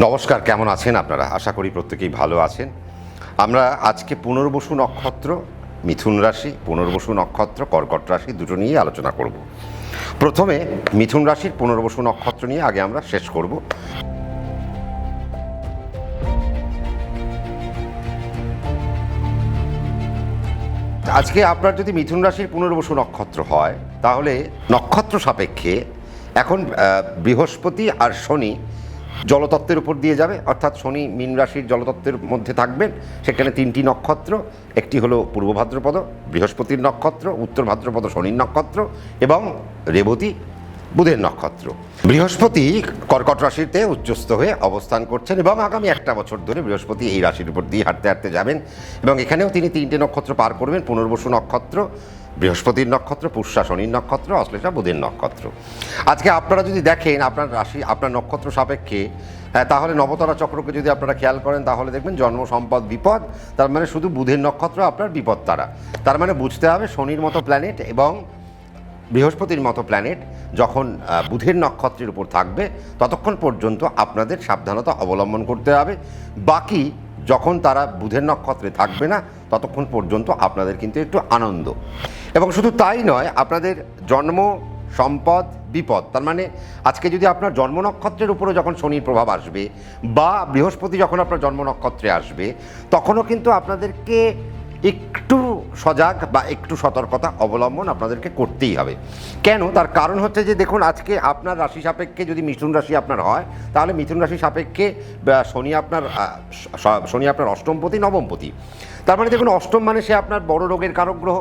নমস্কার, কেমন আছেন আপনারা? আশা করি প্রত্যেকেই ভালো আছেন। আমরা আজকে পুনর্বসু নক্ষত্র, মিথুন রাশি, পুনর্বসু নক্ষত্র, কর্কট রাশি দুটো নিয়েই আলোচনা করব। প্রথমে মিথুন রাশির পুনর্বসু নক্ষত্র নিয়ে আগে আমরা শেষ করব। আজকে আপনার যদি মিথুন রাশির পুনর্বসু নক্ষত্র হয়, তাহলে নক্ষত্র সাপেক্ষে এখন বৃহস্পতি আর শনি জলতত্ত্বের উপর দিয়ে যাবে, অর্থাৎ শনি মীন রাশির জলতত্ত্বের মধ্যে থাকবেন। সেখানে তিনটি নক্ষত্র, একটি হলো পূর্ব ভাদ্রপদ বৃহস্পতির নক্ষত্র, উত্তর ভাদ্রপদ শনির নক্ষত্র এবং রেবতী বুধের নক্ষত্র। বৃহস্পতি কর্কট রাশিতে উচ্চস্থ হয়ে অবস্থান করছেন এবং আগামী একটা বছর ধরে বৃহস্পতি এই রাশির উপর দিয়ে হাঁটতে হাঁটতে যাবেন এবং এখানেও তিনি তিনটে নক্ষত্র পার করবেন: পুনর্বসু নক্ষত্র, বৃহস্পতির নক্ষত্র, পুষ্যা শনির নক্ষত্র, অশ্লেষা বুধের নক্ষত্র। আজকে আপনারা যদি দেখেন আপনার রাশি, আপনার নক্ষত্র সাপেক্ষে, তাহলে নবতারা চক্রকে যদি আপনারা খেয়াল করেন তাহলে দেখবেন জন্ম, সম্পদ, বিপদ। তার মানে শুধু বুধের নক্ষত্র আপনার বিপদ তারা। তার মানে বুঝতে হবে শনির মতো প্ল্যানেট এবং বৃহস্পতির মতো প্ল্যানেট যখন বুধের নক্ষত্রের উপর থাকবে ততক্ষণ পর্যন্ত আপনাদের সাবধানতা অবলম্বন করতে হবে। বাকি যখন তারা বুধের নক্ষত্রে থাকবে না ততক্ষণ পর্যন্ত আপনাদের কিন্তু একটু আনন্দ। এবং শুধু তাই নয়, আপনাদের জন্ম, সম্পদ, বিপদ, তার মানে আজকে যদি আপনার জন্ম নক্ষত্রের উপরে যখন শনির প্রভাব আসবে বা বৃহস্পতি যখন আপনার জন্ম নক্ষত্রে আসবে, তখনও কিন্তু আপনাদেরকে একটু সজাগ বা একটু সতর্কতা অবলম্বন আপনাদেরকে করতেই হবে। কেন? তার কারণ হচ্ছে যে দেখুন, আজকে আপনার রাশি সাপেক্ষে যদি মিথুন রাশি আপনার হয়, তাহলে মিথুন রাশি সাপেক্ষে শনি আপনার অষ্টমপতি, নবমপতি। তার মানে দেখুন, অষ্টম মানে সে আপনার বড় রোগের কারক গ্রহ,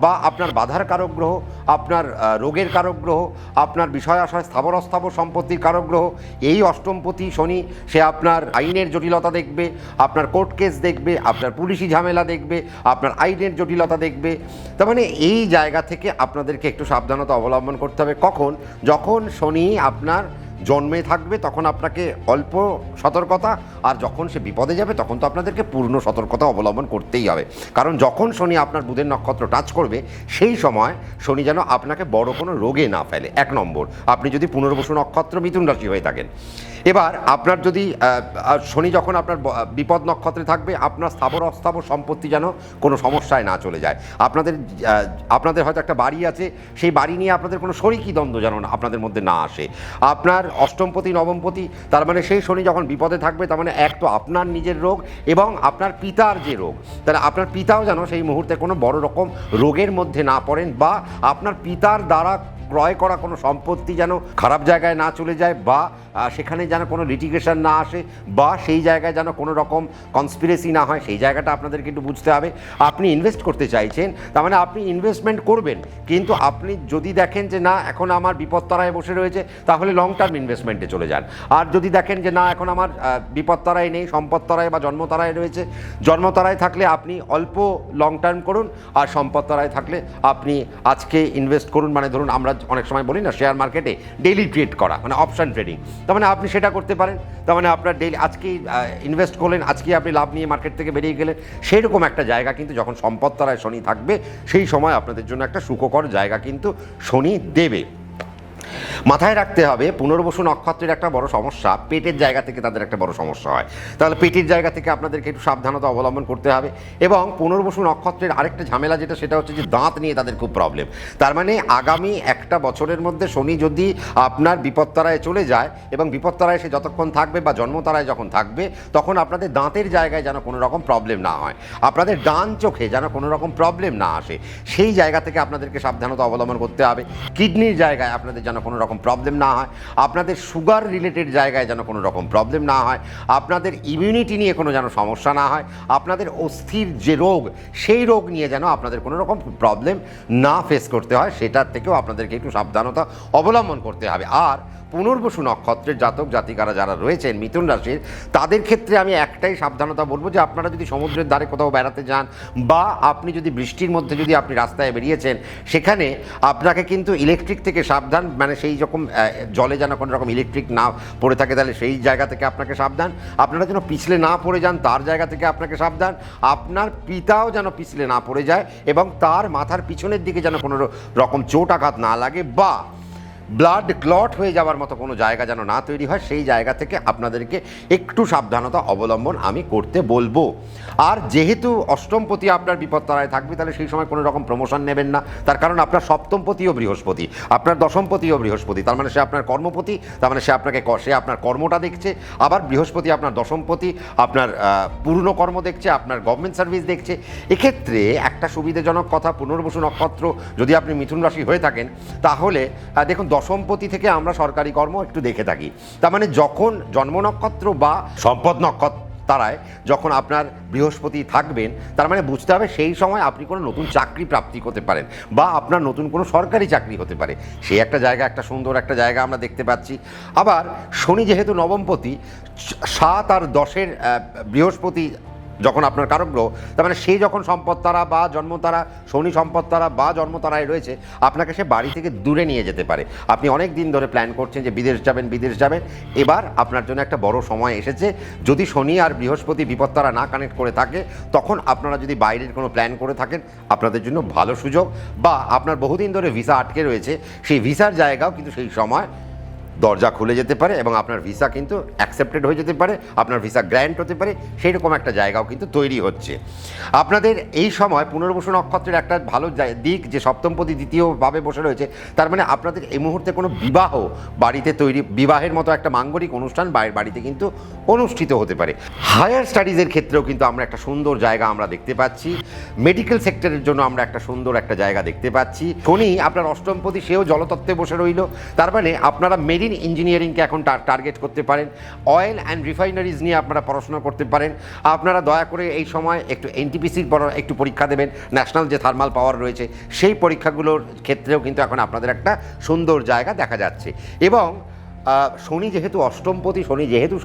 বা আপনার বাধার কারক গ্রহ, আপনার রোগের কারক গ্রহ, আপনার বিষয় আশয় স্থাবর অস্থাবর সম্পত্তির কারক গ্রহ। এই অষ্টমপতি শনি সে আপনার আইনের জটিলতা দেখবে, আপনার কোর্ট কেস দেখবে, আপনার পুলিশি ঝামেলা দেখবে, আপনার আইনের জটিলতা দেখবে। তার মানে এই জায়গা থেকে আপনাদেরকে একটু সাবধানতা অবলম্বন করতে হবে। কখন? যখন শনি আপনার জন্মে থাকবে তখন আপনাকে অল্প সতর্কতা, আর যখন সে বিপদে যাবে তখন তো আপনাদেরকে পূর্ণ সতর্কতা অবলম্বন করতেই হবে। কারণ যখন শনি আপনার বুধের নক্ষত্র টাচ করবে সেই সময় শনি যেন আপনাকে বড় কোনো রোগে না ফেলে। এক নম্বর, আপনি যদি পুনর্বসু নক্ষত্র মিথুন রাশি হয়ে থাকেন। এবার আপনার যদি শনি যখন আপনার বিপদ নক্ষত্রে থাকবে, আপনার স্থাবর অস্থাবর সম্পত্তি যেন কোনো সমস্যায় না চলে যায়। আপনাদের হয়তো একটা বাড়ি আছে, সেই বাড়ি নিয়ে আপনাদের কোনো শরিকি দ্বন্দ্ব যেন আপনাদের মধ্যে না আসে। আপনার অষ্টমপতি, নবমপতি, তার মানে সেই শনি যখন বিপদে থাকবে, তার মানে এক তো আপনার নিজের রোগ এবং আপনার পিতার যে রোগ, তাহলে আপনার পিতাও যেন সেই মুহূর্তে কোনো বড় রকম রোগের মধ্যে না পড়েন, বা আপনার পিতার দ্বারা ক্রয় করা কোনো সম্পত্তি যেন খারাপ জায়গায় না চলে যায়, বা সেখানে যেন কোনো লিটিগেশন না আসে, বা সেই জায়গায় যেন কোনো রকম কনস্পিরেসি না হয়। সেই জায়গাটা আপনাদেরকে একটু বুঝতে হবে। আপনি ইনভেস্ট করতে চাইছেন, তার মানে আপনি ইনভেস্টমেন্ট করবেন, কিন্তু আপনি যদি দেখেন যে না এখন আমার বিপদতারায় বসে রয়েছে, তাহলে লং টার্ম ইনভেস্টমেন্টে চলে যান। আর যদি দেখেন যে না এখন আমার বিপদতারায় নেই, সম্পদতারায় বা জন্মতারায় রয়েছে, জন্মতারায় থাকলে আপনি অল্প লং টার্ম করুন, আর সম্পদতারায় থাকলে আপনি আজকে ইনভেস্ট করুন। মানে ধরুন আমরা অনেক সময় বলি না শেয়ার মার্কেটে ডেইলি ট্রেড করা, মানে অপশন ট্রেডিং, তার মানে আপনি সেটা করতে পারেন। তার মানে আপনার ডেইলি আজকেই ইনভেস্ট করলেন, আজকেই আপনি লাভ নিয়ে মার্কেট থেকে বেরিয়ে গেলেন। সেই রকম একটা জায়গা কিন্তু যখন সম্পদতারায় শনি থাকবে সেই সময় আপনাদের জন্য একটা সুখকর জায়গা কিন্তু শনি দেবে। মাথায় রাখতে হবে, পুনর্বসু নক্ষত্রের একটা বড় সমস্যা, পেটের জায়গা থেকে তাদের একটা বড় সমস্যা হয়। তাহলে পেটের জায়গা থেকে আপনাদেরকে একটু সাবধানতা অবলম্বন করতে হবে। এবং পুনর্বসু নক্ষত্রের আরেকটা ঝামেলা যেটা, সেটা হচ্ছে যে দাঁত নিয়ে তাদের খুব প্রবলেম। তার মানে আগামী একটা বছরের মধ্যে শনি যদি আপনার বিপদতারায় চলে যায়, এবং বিপদতারায় সে যতক্ষণ থাকবে বা জন্মতারায় যখন থাকবে, তখন আপনাদের দাঁতের জায়গায় যেন কোনো রকম প্রবলেম না হয়, আপনাদের ডান চোখে যেন কোনো রকম প্রবলেম না আসে, সেই জায়গা থেকে আপনাদেরকে সাবধানতা অবলম্বন করতে হবে। কিডনির জায়গায় আপনাদের যেন কোনো রকম প্রবলেম না হয়, আপনাদের সুগার রিলেটেড জায়গায় যেন কোনো রকম প্রবলেম না হয়, আপনাদের ইমিউনিটি নিয়ে কোনো যেন সমস্যা না হয়, আপনাদের অস্থির যে রোগ সেই রোগ নিয়ে যেন আপনাদের কোনো রকম প্রবলেম না ফেস করতে হয়, সেটার থেকেও আপনাদেরকে একটু সাবধানতা অবলম্বন করতে হবে। আর পুনর্বসু নক্ষত্রের জাতক জাতিকারা যারা রয়েছেন মিথুন রাশির, তাদের ক্ষেত্রে আমি একটাই সাবধানতা বলবো যে আপনারা যদি সমুদ্রের ধারে কোথাও বেড়াতে যান, বা আপনি যদি বৃষ্টির মধ্যে যদি আপনি রাস্তায় বেরিয়েছেন, সেখানে আপনাকে কিন্তু ইলেকট্রিক থেকে সাবধান, মানে সেই রকম জলে যেন কোনো রকম ইলেকট্রিক না পড়ে থাকে, তাহলে সেই জায়গা থেকে আপনাকে সাবধান। আপনারা যেন পিছলে না পড়ে যান, তার জায়গা থেকে আপনাকে সাবধান। আপনার পিতাও যেন পিছলে না পড়ে যায় এবং তার মাথার পিছনের দিকে যেন কোনো রকম চোট আঘাত না লাগে, বা ব্লাড ক্লট হয়ে যাওয়ার মতো কোনো জায়গা যেন না তৈরি হয়, সেই জায়গা থেকে আপনাদেরকে একটু সাবধানতা অবলম্বন আমি করতে বলবো। আর যেহেতু অষ্টমপতি আপনার বিপত্তারায় থাকবে, তাহলে সেই সময় কোনো রকম প্রমোশন নেবেন না। তার কারণ আপনার সপ্তমপতিও বৃহস্পতি, আপনার দশমপতিও বৃহস্পতি, তার মানে সে আপনার কর্মপতি, তার মানে সে আপনার কর্মটা দেখছে। আবার বৃহস্পতি আপনার দশমপতি, আপনার পুরনো কর্ম দেখছে, আপনার গভর্নমেন্ট সার্ভিস দেখছে। এক্ষেত্রে একটা সুবিধাজনক কথা, পুনর্বসু নক্ষত্র যদি আপনি মিথুন রাশি হয়ে থাকেন, তাহলে দেখুন দশমপতি থেকে আমরা সরকারি কর্ম একটু দেখে থাকি। তার মানে যখন জন্ম নক্ষত্র বা সম্পদ নক্ষত্র তারায় যখন আপনার বৃহস্পতি থাকবেন, তার মানে বুঝতে হবে সেই সময় আপনি কোনো নতুন চাকরি প্রাপ্তি করতে পারেন বা আপনার নতুন কোনো সরকারি চাকরি হতে পারে। সেই একটা জায়গা, একটা সুন্দর একটা জায়গা আমরা দেখতে পাচ্ছি। আবার শনি যেহেতু নবমপতি, 7 আর 10-এর বৃহস্পতি যখন আপনার কারক গ্রহ, তার মানে সে যখন সম্পদতারা বা জন্মতারা, শনি সম্পদতারা বা জন্মতারায় রয়েছে, আপনাকে সে বাড়ি থেকে দূরে নিয়ে যেতে পারে। আপনি অনেক দিন ধরে প্ল্যান করছেন যে বিদেশ যাবেন, এবার আপনার জন্য একটা বড় সময় এসেছে। যদি শনি আর বৃহস্পতি বিপত্তারা না কানেক্ট করে থাকে, তখন আপনারা যদি বাইরের কোনো প্ল্যান করে থাকেন, আপনাদের জন্য ভালো সুযোগ। বা আপনার বহুদিন ধরে ভিসা আটকে রয়েছে, সেই ভিসার জায়গাও কিন্তু সেই সময় দরজা খুলে যেতে পারে এবং আপনার ভিসা কিন্তু অ্যাকসেপ্টেড হয়ে যেতে পারে, আপনার ভিসা গ্র্যান্ট হতে পারে। সেই রকম একটা জায়গাও কিন্তু তৈরি হচ্ছে আপনাদের এই সময়। পুনর্বসু নক্ষত্রের একটা ভালো দিক যে সপ্তমপতি দ্বিতীয়ভাবে বসে রয়েছে, তার মানে আপনাদের এই মুহূর্তে কোনো বিবাহ বাড়িতে তৈরি, বিবাহের মতো একটা মাঙ্গলিক অনুষ্ঠান বাড়িতে কিন্তু অনুষ্ঠিত হতে পারে। হায়ার স্টাডিজের ক্ষেত্রেও কিন্তু আমরা একটা সুন্দর জায়গা আমরা দেখতে পাচ্ছি। মেডিকেল সেক্টরের জন্য আমরা একটা সুন্দর একটা জায়গা দেখতে পাচ্ছি। শনি আপনার অষ্টমপতি, সেও জলতত্ত্বে বসে রইল। তার মানে আপনারা মেরিন ইঞ্জিনিয়ারিংকে এখন টার্গেট করতে পারেন। অয়েল অ্যান্ড রিফাইনারিজ নিয়ে আপনারা পড়াশোনা করতে পারেন। আপনারা দয়া করে এই সময় একটু এনটিপিসির একটু পরীক্ষা দেবেন। ন্যাশনাল যে থার্মাল পাওয়ার রয়েছে, সেই পরীক্ষাগুলোর ক্ষেত্রেও কিন্তু এখন আপনাদের একটা সুন্দর জায়গা দেখা যাচ্ছে। এবং শনি যেহেতু অষ্টমপতি, শনি যেহেতু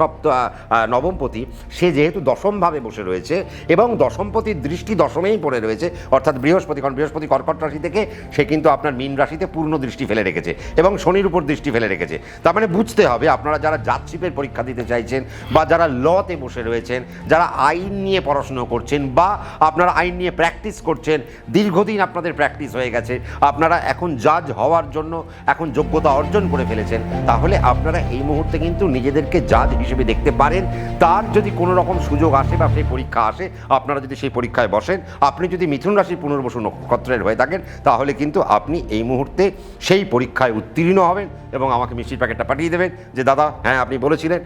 নবমপতি, সে যেহেতু দশমভাবে বসে রয়েছে এবং দশমপতির দৃষ্টি দশমেই পড়ে রয়েছে, অর্থাৎ বৃহস্পতি, কারণ বৃহস্পতি কর্কট রাশি থেকে সে কিন্তু আপনার মীন রাশিতে পূর্ণ দৃষ্টি ফেলে রেখেছে এবং শনির উপর দৃষ্টি ফেলে রেখেছে। তার মানে বুঝতে হবে আপনারা যারা জাজশিপের পরীক্ষা দিতে চাইছেন বা যারা লতে বসে রয়েছেন, যারা আইন নিয়ে পড়াশুনো করছেন বা আপনারা আইন নিয়ে প্র্যাকটিস করছেন, দীর্ঘদিন আপনাদের প্র্যাকটিস হয়ে গেছে, আপনারা এখন জাজ হওয়ার জন্য এখন যোগ্যতা অর্জন করে ফেলেছেন, তাহলে আপনারা এই মুহূর্তে কিন্তু নিজেদেরকে জাজ হিসেবে দেখতে পারেন। তার যদি কোনো রকম সুযোগ আসে বা সেই পরীক্ষা আসে, আপনারা যদি সেই পরীক্ষায় বসেন, আপনি যদি মিথুন রাশির পুনর্বসু নক্ষত্রের হয়ে থাকেন, তাহলে কিন্তু আপনি এই মুহূর্তে সেই পরীক্ষায় উত্তীর্ণ হবেন এবং আমাকে মিষ্টির প্যাকেটটা পাঠিয়ে দেবেন যে দাদা হ্যাঁ আপনি বলেছিলেন।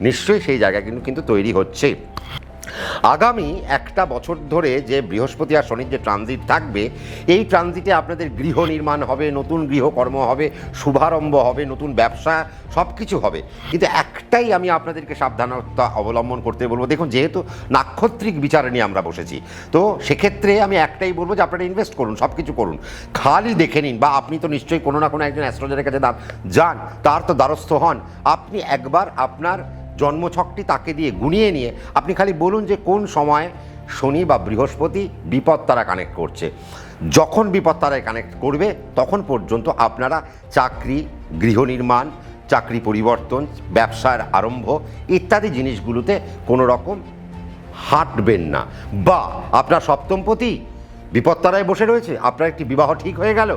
নিশ্চয়ই সেই জায়গা কিন্তু তৈরি হচ্ছে। আগামী একটা বছর ধরে যে বৃহস্পতি আর শনির যে ট্রানজিট থাকবে, এই ট্রানজিটে আপনাদের গৃহ নির্মাণ হবে, নতুন গৃহকর্ম হবে, শুভারম্ভ হবে, নতুন ব্যবসা, সব কিছু হবে। কিন্তু একটাই আমি আপনাদেরকে সাবধানতা অবলম্বন করতে বলবো। দেখুন, যেহেতু নাক্ষত্রিক বিচারে নিয়ে আমরা বসেছি, তো সেক্ষেত্রে আমি একটাই বলবো যে আপনারা ইনভেস্ট করুন, সব কিছু করুন, খালি দেখে নিন। বা আপনি তো নিশ্চয়ই কোনো না কোনো একজন অ্যাস্ট্রোলজারের কাছে যান, তার তো দ্বারস্থ হন। আপনি একবার আপনার জন্মছকটি তাকে দিয়ে গুনিয়ে নিয়ে আপনি খালি বলুন যে কোন সময় শনি বা বৃহস্পতি বিপত্তারা কানেক্ট করছে। যখন বিপত্তারায় কানেক্ট করবে তখন পর্যন্ত আপনারা চাকরি, গৃহ নির্মাণ, চাকরি পরিবর্তন, ব্যবসার আরম্ভ ইত্যাদি জিনিসগুলোতে কোনো রকম হাঁটবেন না। বা আপনার সপ্তমপতি বিপত্তারায় বসে রয়েছে, আপনার একটি বিবাহ ঠিক হয়ে গেল,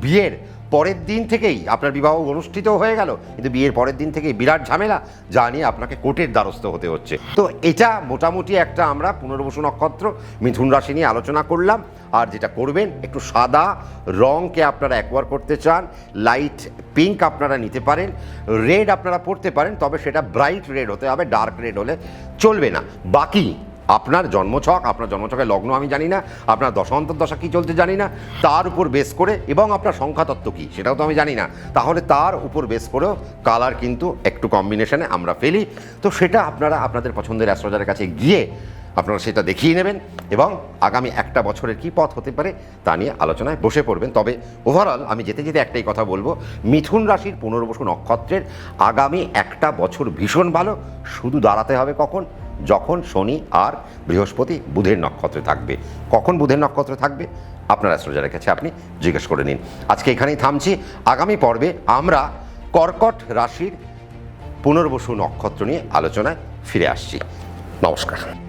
বিয়ের পরের দিন থেকেই আপনার বিবাহ অনুষ্ঠিত হয়ে গেল, কিন্তু বিয়ের পরের দিন থেকেই বিরাট ঝামেলা, যা নিয়ে আপনাকে কোর্টের দ্বারস্থ হতে হচ্ছে। তো এটা মোটামুটি একটা আমরা পুনর্বসু নক্ষত্র মিথুন রাশি নিয়ে আলোচনা করলাম। আর যেটা করবেন, একটু সাদা রঙকে আপনারা অ্যাকোয়ার করতে চান, লাইট পিঙ্ক আপনারা নিতে পারেন, রেড আপনারা পরতে পারেন, তবে সেটা ব্রাইট রেড হতে হবে, ডার্ক রেড হলে চলবে না। বাকি আপনার জন্মছক, আপনার জন্মছকের লগ্ন আমি জানি না, আপনার দশান্তর্দশা কী চলতে জানি না, তার উপর বেস করে, এবং আপনার সংখ্যাতত্ত্ব কী সেটাও তো আমি জানি না, তাহলে তার উপর বেস করেও কালার কিন্তু একটু কম্বিনেশনে আমরা ফেলি। তো সেটা আপনারা আপনাদের পছন্দের অ্যাস্ট্রোলজারের কাছে গিয়ে আপনারা সেটা দেখিয়ে নেবেন এবং আগামী একটা বছরের কী পথ হতে পারে তা নিয়ে আলোচনায় বসে পড়বেন। তবে ওভারঅল আমি যেতে যেতে একটাই কথা বলবো, মিথুন রাশির পুনর্বসু নক্ষত্রের আগামী একটা বছর ভীষণ ভালো। শুধু দাঁড়াতে হবে কখন? যখন শনি আর বৃহস্পতি বুধের নক্ষত্রে থাকবে। কখন বুধের নক্ষত্রে থাকবে আপনার অ্যাস্ট্রোলজারের কাছে আপনি জিজ্ঞেস করে নিন। আজকে এখানেই থামছি। আগামী পর্বে আমরা কর্কট রাশির পুনর্বসু নক্ষত্র নিয়ে আলোচনায় ফিরে আসছি। নমস্কার।